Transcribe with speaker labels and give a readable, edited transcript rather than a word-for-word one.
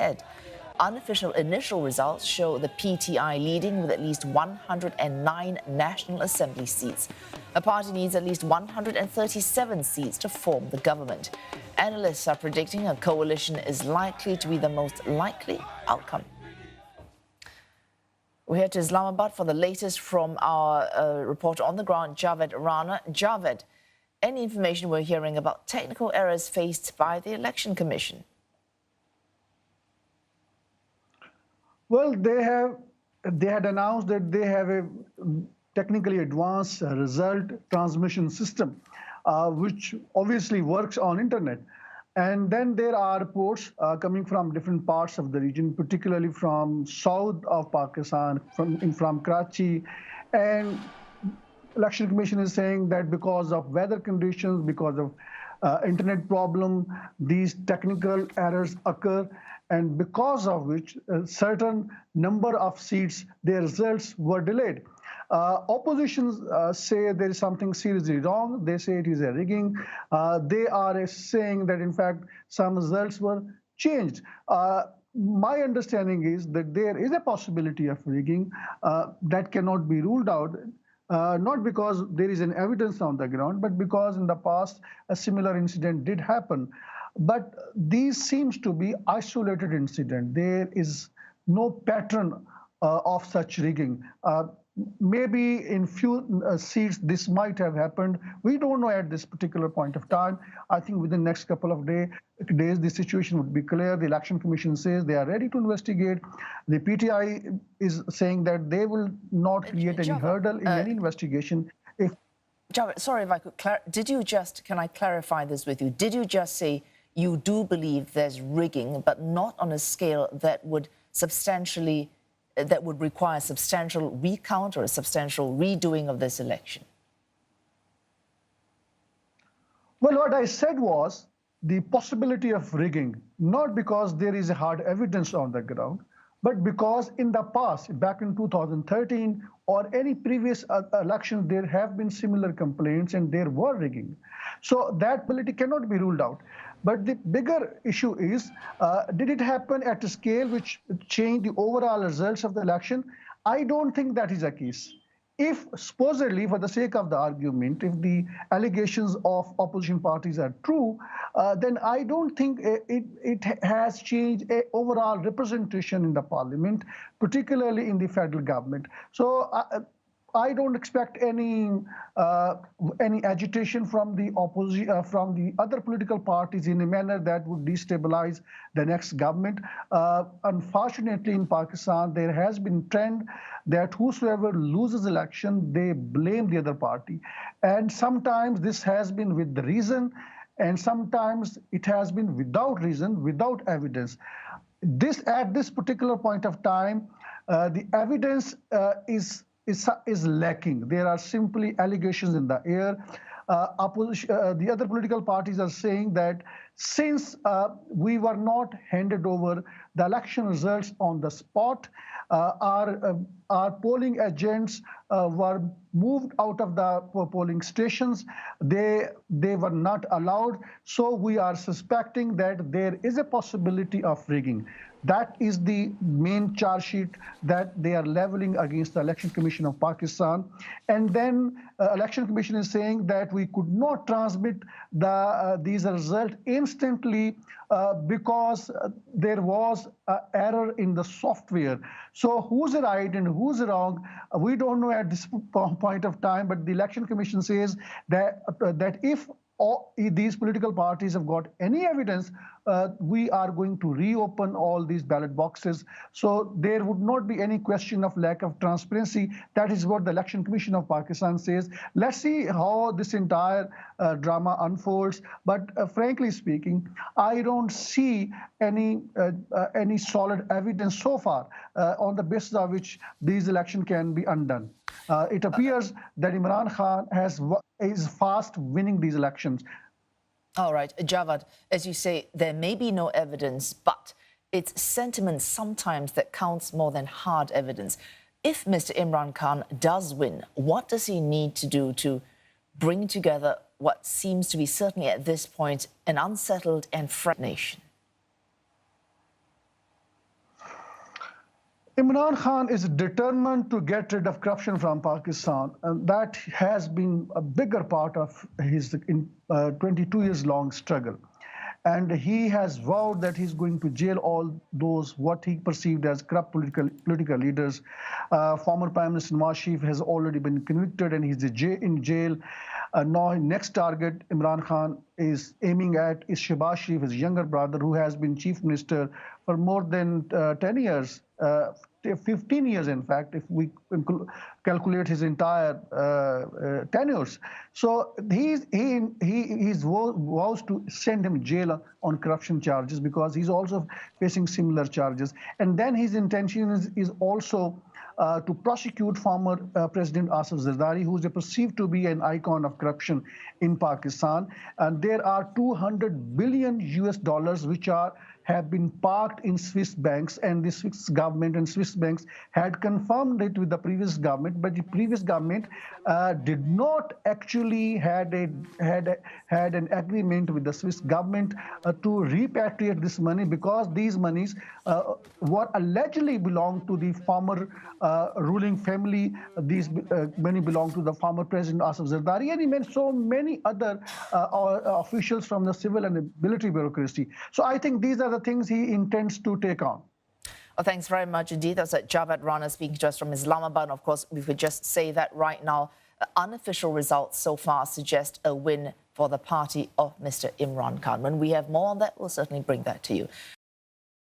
Speaker 1: ahead. Unofficial initial results show the PTI leading with at least 109 National Assembly seats. The party needs at least 137 seats to form the government. Analysts are predicting a coalition is likely to be the most likely outcome. We're here to Islamabad for the latest from our reporter on the ground, Javed Rana. Javed, any information we're hearing about technical errors faced by the Election Commission?
Speaker 2: Well, they had announced that they have a technically advanced result transmission system, which obviously works on internet. And then there are reports coming from different parts of the region, particularly from south of Pakistan, from Karachi. And Election Commission is saying that because of weather conditions, because of internet problem, these technical errors occur, and because of which a certain number of seats, their results were delayed. Oppositions say there is something seriously wrong. They say it is a rigging. They are saying that, in fact, some results were changed. My understanding is that there is a possibility of rigging that cannot be ruled out. Not because there is an evidence on the ground, but because in the past a similar incident did happen. But these seems to be isolated incident. There is no pattern of such rigging. Maybe in few seats this might have happened. We don't know at this particular point of time. I think within the next couple of days, the situation would be clear. The Election Commission says they are ready to investigate. The PTI is saying that they will not create any hurdle in any investigation.
Speaker 1: Javed, sorry if I could can I clarify this with you? Did you just say you do believe there's rigging, but not on a scale that would require substantial recount or a substantial redoing of this election?
Speaker 2: Well, what I said was the possibility of rigging, not because there is hard evidence on the ground, but because in the past, back in 2013 or any previous election, there have been similar complaints and there were rigging. So that possibility cannot be ruled out. But the bigger issue is, did it happen at a scale which changed the overall results of the election? I don't think that is the case. If supposedly, for the sake of the argument, if the allegations of opposition parties are true, then I don't think it has changed overall representation in the parliament, particularly in the federal government. So I don't expect any agitation from the opposition, from the other political parties in a manner that would destabilize the next government. Unfortunately, in Pakistan, there has been trend that whosoever loses election, they blame the other party. And sometimes this has been with the reason, and sometimes it has been without reason, without evidence. At this particular point of time, the evidence is lacking. There are simply allegations in the air. The other political parties are saying that since we were not handed over the election results on the spot, our polling agents were moved out of the polling stations. They were not allowed. So we are suspecting that there is a possibility of rigging. That is the main charge sheet that they are leveling against the Election Commission of Pakistan. And then Election Commission is saying that we could not transmit these results instantly because there was an error in the software. So who's right and who's wrong, we don't know at this point of time, but the Election Commission says that if these political parties have got any evidence, we are going to reopen all these ballot boxes. So there would not be any question of lack of transparency. That is what the Election Commission of Pakistan says. Let's see how this entire drama unfolds. But frankly speaking, I don't see any solid evidence so far on the basis of which these elections can be undone. It appears that Imran Khan is fast winning these elections.
Speaker 1: All right, Javad, as you say, there may be no evidence, but it's sentiment sometimes that counts more than hard evidence. If Mr. Imran Khan does win, what does he need to do to bring together what seems to be, certainly at this point, an unsettled and fractured nation?
Speaker 2: Imran Khan is determined to get rid of corruption from Pakistan, and that has been a bigger part of his 22 years long struggle. And he has vowed that he's going to jail all those what he perceived as corrupt political leaders. Former Prime Minister Nawaz Sharif has already been convicted and he's in jail. Now, next target Imran Khan is aiming at is Shehbaz Sharif, his younger brother, who has been chief minister for more than 10 years. 15 years, in fact, if we calculate his entire tenures. So he vows to send him jail on corruption charges because he's also facing similar charges. And then his intention is also to prosecute former President Asif Zardari, who is perceived to be an icon of corruption in Pakistan. And there are 200 billion US dollars which have been parked in Swiss banks, and the Swiss government and Swiss banks had confirmed it with the previous government, but the previous government did not actually had an agreement with the Swiss government to repatriate this money because these monies what allegedly belonged to the former ruling family. These money belong to the former President Asif Zardari, and he meant so many other officials from the civil and military bureaucracy. So I think these are the things he intends to take on.
Speaker 1: Well, thanks very much indeed. That's Javad Rana speaking to us from Islamabad. Of course, we could just say that right now, unofficial results so far suggest a win for the party of Mr. Imran Khan. When we have more on that, we'll certainly bring that to you.